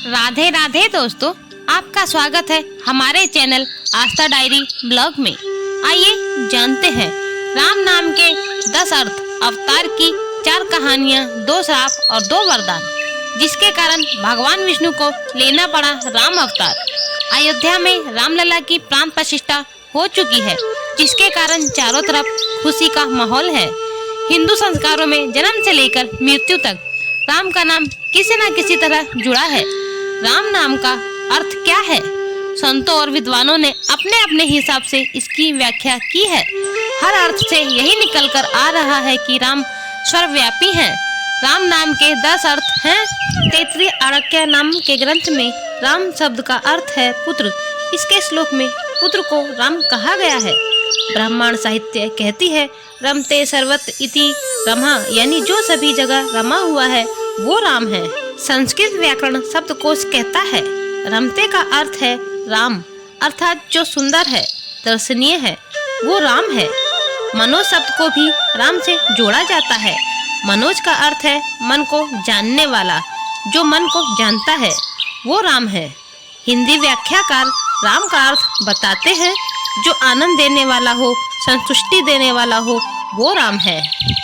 राधे राधे दोस्तों, आपका स्वागत है हमारे चैनल आस्था डायरी ब्लॉग में। आइए जानते हैं राम नाम के 10 अर्थ, अवतार की 4 कहानियाँ, 2 श्राप और 2 वरदान, जिसके कारण भगवान विष्णु को लेना पड़ा राम अवतार। अयोध्या में रामलला की प्राण प्रतिष्ठा हो चुकी है, जिसके कारण चारों तरफ खुशी का माहौल है। हिंदू संस्कारों में जन्म से लेकर मृत्यु तक राम का नाम किसी न किसी तरह जुड़ा है। राम नाम का अर्थ क्या है? संतों और विद्वानों ने अपने अपने हिसाब से इसकी व्याख्या की है। हर अर्थ से यही निकलकर आ रहा है कि राम सर्वव्यापी हैं। राम नाम के 10 अर्थ हैं। तैत्तिरीय आरण्यक नाम के ग्रंथ में राम शब्द का अर्थ है पुत्र। इसके श्लोक में पुत्र को राम कहा गया है। ब्राह्मण साहित्य कहती है रमते सर्वत्र इति रमा, यानी जो सभी जगह रमा हुआ है वो राम है। संस्कृत व्याकरण शब्दकोश कहता है रमते का अर्थ है राम, अर्थात जो सुंदर है, दर्शनीय है, वो राम है। मनोज शब्द को भी राम से जोड़ा जाता है। मनोज का अर्थ है मन को जानने वाला, जो मन को जानता है वो राम है। हिंदी व्याख्याकार राम का अर्थ बताते हैं जो आनंद देने वाला हो, संतुष्टि देने वाला हो, वो राम है।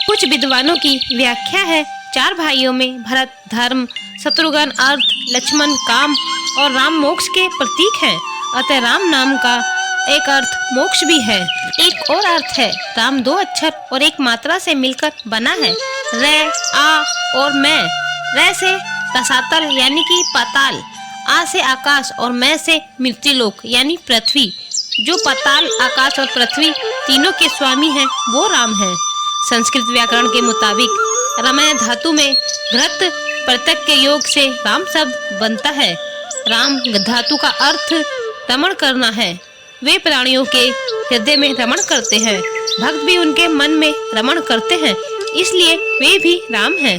कुछ विद्वानों की व्याख्या है 4 भाइयों में भरत धर्म, शत्रुघ्न अर्थ, लक्ष्मण काम और राम मोक्ष के प्रतीक हैं। अतः राम नाम का एक अर्थ मोक्ष भी है। एक और अर्थ है राम 2 अक्षर और एक मात्रा से मिलकर बना है। रे, आ और मैं। रे से रसातल यानी कि पाताल, आ से आकाश और मैं से मृत्युलोक यानी पृथ्वी। जो पाताल, आकाश और पृथ्वी तीनों के स्वामी हैं वो राम है। संस्कृत व्याकरण के मुताबिक रमय धातु में घृत प्रत्यय के योग से राम शब्द बनता है। राम धातु का अर्थ रमण करना है। वे प्राणियों के हृदय में रमण करते हैं। भक्त भी उनके मन में रमण करते हैं, इसलिए वे भी राम हैं।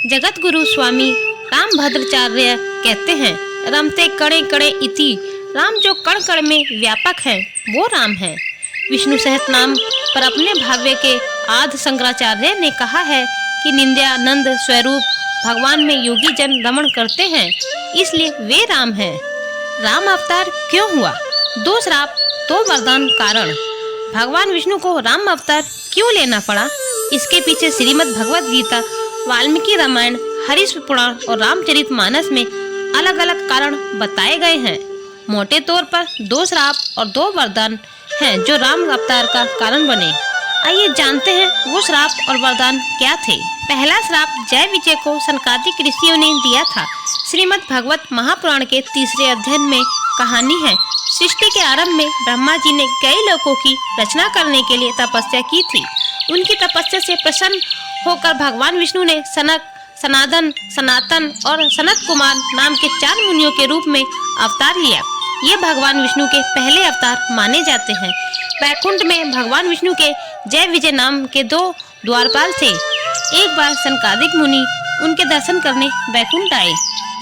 जगत गुरु स्वामी रामभद्राचार्य कहते हैं रमते कणे कणे इति, राम जो कण कण में व्यापक है वो राम है। विष्णु सहस्त्र नाम पर अपने भाव्य के आदि शंकराचार्य ने कहा है कि निंद्यानंद स्वरूप भगवान में योगी जन रमण करते हैं, इसलिए वे राम हैं। राम अवतार क्यों हुआ? 2 श्राप 2 वरदान कारण भगवान विष्णु को राम अवतार क्यों लेना पड़ा? इसके पीछे श्रीमद् भगवद गीता, वाल्मीकि रामायण, हरीश पुराण और रामचरितमानस में अलग अलग कारण बताए गए हैं। मोटे तौर पर 2 श्राप और 2 वरदान हैं जो राम अवतार का कारण बने। आइए जानते हैं वो श्राप और वरदान क्या थे। पहला श्राप जय विजय को सनकादिक ऋषियों ने दिया था। श्रीमद् भागवत महापुराण के 3 अध्याय में कहानी है। सृष्टि के आरंभ में ब्रह्मा जी ने कई लोकों की रचना करने के लिए तपस्या की थी। उनकी तपस्या से प्रसन्न होकर भगवान विष्णु ने सनक, सनातन, सनातन और सनत कुमार नाम के 4 मुनियों के रूप में अवतार लिया। ये भगवान विष्णु के पहले अवतार माने जाते हैं। वैकुंठ में भगवान विष्णु के जय विजय नाम के 2 द्वारपाल थे। एक बार सनकादिक मुनि उनके दर्शन करने वैकुंठ आए।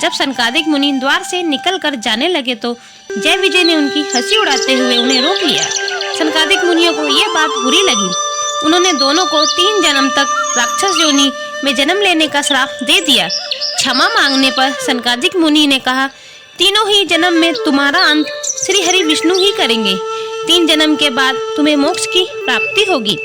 जब सनकादिक मुनि द्वार से निकलकर जाने लगे तो जय विजय ने उनकी हंसी उड़ाते हुए उन्हें रोक लिया। सनकादिक मुनियों को यह बात बुरी लगी। उन्होंने दोनों को 3 जन्म तक राक्षस योनि में जन्म लेने का श्राप दे दिया। क्षमा मांगने पर सनकादिक मुनि ने कहा, तीनों ही जन्म में तुम्हारा अंत श्री हरि विष्णु ही करेंगे। 3 जन्म के बाद तुम्हें मोक्ष की प्राप्ति होगी।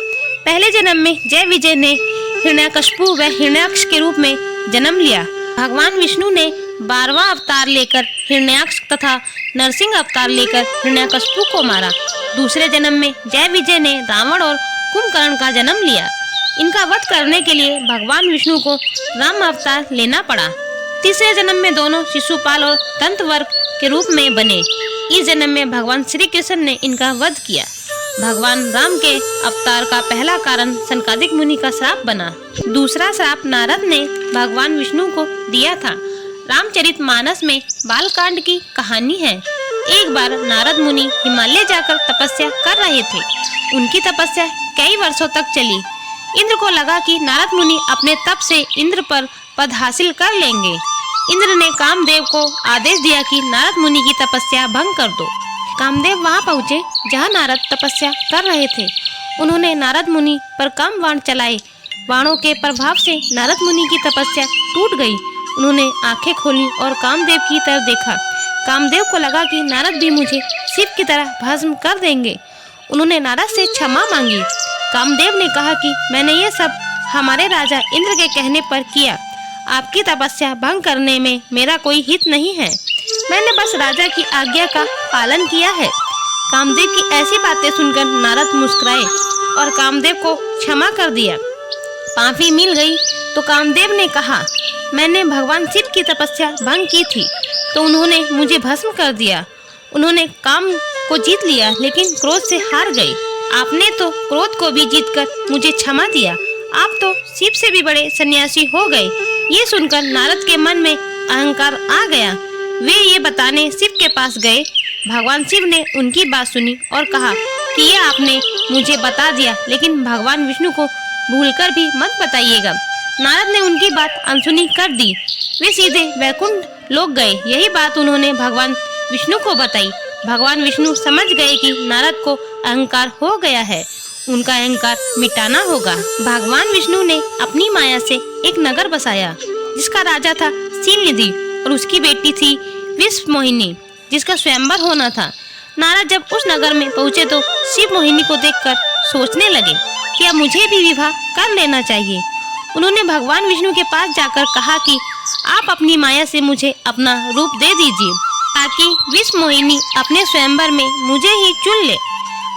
पहले जन्म में जय विजय ने हिरण्यकशिपु व हिरण्याक्ष के रूप में जन्म लिया। भगवान विष्णु ने 12वां अवतार लेकर हिरण्याक्ष तथा नरसिंह अवतार लेकर हिरण्यकशिपु को मारा। दूसरे जन्म में जय विजय ने रावण और कुंभकर्ण का जन्म लिया। इनका वध करने के लिए भगवान विष्णु को राम अवतार लेना पड़ा। तीसरे जन्म में दोनों शिशुपाल और दंतवर्ग के रूप में बने। इस जन्म में भगवान श्री कृष्ण ने इनका वध किया। भगवान राम के अवतार का पहला कारण सनकादिक मुनि का श्राप बना। दूसरा श्राप नारद ने भगवान विष्णु को दिया था। रामचरितमानस में बालकांड की कहानी है। एक बार नारद मुनि हिमालय जाकर तपस्या कर रहे थे। उनकी तपस्या कई वर्षों तक चली। इंद्र को लगा कि नारद मुनि अपने तप से इंद्र पर पद हासिल कर लेंगे। इंद्र ने कामदेव को आदेश दिया कि नारद मुनि की तपस्या भंग कर दो। कामदेव वहां पहुंचे जहां नारद तपस्या कर रहे थे। उन्होंने नारद मुनि पर काम बाण चलाए। बाणों के प्रभाव से नारद मुनि की तपस्या टूट गई उन्होंने आंखें खोली और कामदेव की तरफ देखा। कामदेव को लगा कि नारद भी मुझे शिव की तरह भस्म कर देंगे। उन्होंने नारद से क्षमा मांगी। कामदेव ने कहा कि मैंने ये सब हमारे राजा इंद्र के कहने पर किया। आपकी तपस्या भंग करने में मेरा कोई हित नहीं है। मैंने बस राजा की आज्ञा का पालन किया है। कामदेव की ऐसी बातें सुनकर नारद मुस्कुराए और कामदेव को क्षमा कर दिया। पापी मिल गई तो कामदेव ने कहा, मैंने भगवान शिव की तपस्या भंग की थी तो उन्होंने मुझे भस्म कर दिया। उन्होंने काम को जीत लिया लेकिन क्रोध से हार गए। आपने तो क्रोध को भी जीतकर मुझे क्षमा दिया। आप तो शिव से भी बड़े सन्यासी हो गए। ये सुनकर नारद के मन में अहंकार आ गया। वे ये बताने शिव के पास गए। भगवान शिव ने उनकी बात सुनी और कहा कि ये आपने मुझे बता दिया, लेकिन भगवान विष्णु को भूलकर भी मत बताइएगा। नारद ने उनकी बात अनसुनी कर दी। वे सीधे वैकुंठ लोक गए। यही बात उन्होंने भगवान विष्णु को बताई। भगवान विष्णु समझ गए कि नारद को अहंकार हो गया है, उनका अहंकार मिटाना होगा। भगवान विष्णु ने अपनी माया से एक नगर बसाया जिसका राजा था शीलनिधि और उसकी बेटी थी विश्वमोहिनी जिसका स्वयंवर होना था। नारद जब उस नगर में पहुंचे तो शिव मोहिनी को देखकर सोचने लगे कि अब मुझे भी विवाह कर लेना चाहिए। उन्होंने भगवान विष्णु के पास जाकर कहा कि आप अपनी माया से मुझे अपना रूप दे दीजिए ताकि विश्वमोहिनी अपने स्वयंवर में मुझे ही चुन ले।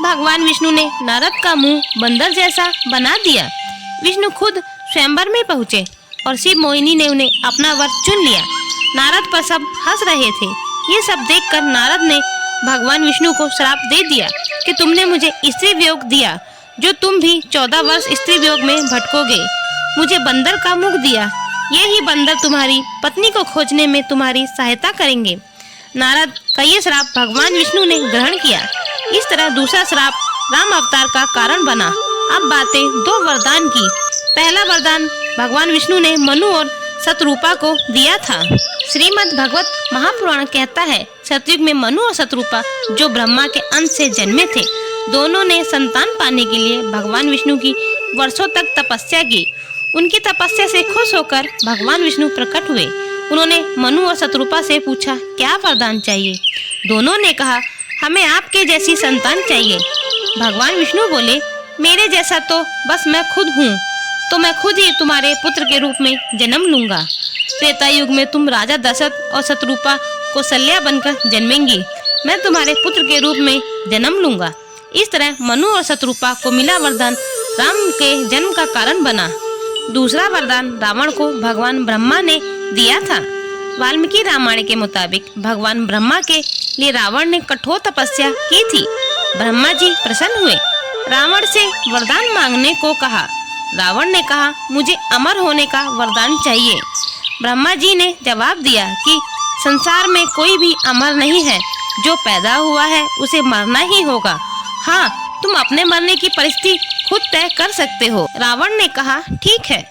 भगवान विष्णु ने नारद का मुंह बंदर जैसा बना दिया। विष्णु खुद स्वयंवर में पहुँचे और शिव मोहिनी ने उन्हें अपना वर चुन लिया। नारद पर सब हंस रहे थे। ये सब देखकर नारद ने भगवान विष्णु को श्राप दे दिया कि तुमने मुझे स्त्री वियोग दिया, जो तुम भी 14 वर्ष स्त्री वियोग में भटकोगे। मुझे बंदर का मुख दिया, ये ही बंदर तुम्हारी पत्नी को खोजने में तुम्हारी सहायता करेंगे। नारद का ये श्राप भगवान विष्णु ने ग्रहण किया। इस तरह दूसरा श्राप राम अवतार का कारण बना। अब बातें दो वरदान की। पहला वरदान भगवान विष्णु ने मनु और शतरूपा को दिया था। श्रीमद् भगवत महापुराण कहता है, सतयुग में मनु और शतरूपा जो ब्रह्मा के अंश से जन्मे थे, दोनों ने संतान पाने के लिए भगवान विष्णु की वर्षों तक तपस्या की। उनकी तपस्या से खुश होकर भगवान विष्णु प्रकट हुए। उन्होंने मनु और शतरूपा से पूछा, क्या वरदान चाहिए? दोनों ने कहा, हमें आपके जैसी संतान चाहिए। भगवान विष्णु बोले, मेरे जैसा तो बस मैं खुद हूँ, तो मैं खुद ही तुम्हारे पुत्र के रूप में जन्म लूंगा। त्रेता युग में तुम राजा दशरथ और शतरूपा कौशल्या बनकर जन्मेंगी। मैं तुम्हारे पुत्र के रूप में जन्म लूंगा। इस तरह मनु और शतरूपा को मिला वरदान राम के जन्म का कारण बना। दूसरा वरदान रावण को भगवान ब्रह्मा ने दिया था। वाल्मीकि रामायण के मुताबिक भगवान ब्रह्मा के लिए रावण ने कठोर तपस्या की थी। ब्रह्मा जी प्रसन्न हुए, रावण से वरदान मांगने को कहा। रावण ने कहा, मुझे अमर होने का वरदान चाहिए। ब्रह्मा जी ने जवाब दिया कि संसार में कोई भी अमर नहीं है, जो पैदा हुआ है उसे मरना ही होगा। हाँ, तुम अपने मरने की परिस्थिति खुद तय कर सकते हो। रावण ने कहा, ठीक है,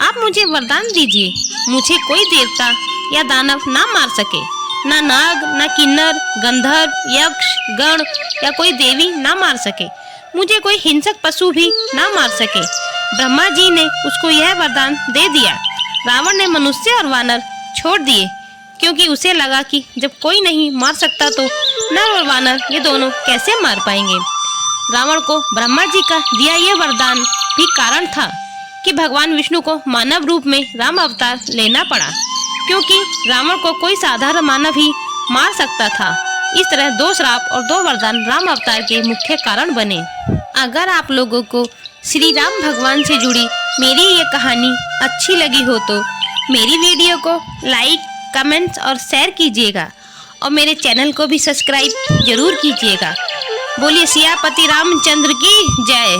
आप मुझे वरदान दीजिए। मुझे कोई देवता या दानव ना मार सके, ना नाग, ना किन्नर, गंधर्व, यक्ष, गण या कोई देवी ना मार सके। मुझे कोई हिंसक पशु भी ना मार सके। ब्रह्मा जी ने उसको यह वरदान दे दिया। रावण ने मनुष्य और वानर छोड़ दिए, क्योंकि उसे लगा कि जब कोई नहीं मार सकता तो नर और वानर ये दोनों कैसे मार पाएंगे। रावण को ब्रह्मा जी का दिया ये वरदान भी कारण था कि भगवान विष्णु को मानव रूप में राम अवतार लेना पड़ा, क्योंकि रावण को कोई साधारण मानव ही मार सकता था। इस तरह दो श्राप और दो वरदान राम अवतार के मुख्य कारण बने। अगर आप लोगों को श्री राम भगवान से जुड़ी मेरी ये कहानी अच्छी लगी हो तो मेरी वीडियो को लाइक, कमेंट्स और शेयर कीजिएगा और मेरे चैनल को भी सब्सक्राइब जरूर कीजिएगा। बोलिए सियापति रामचंद्र की जय।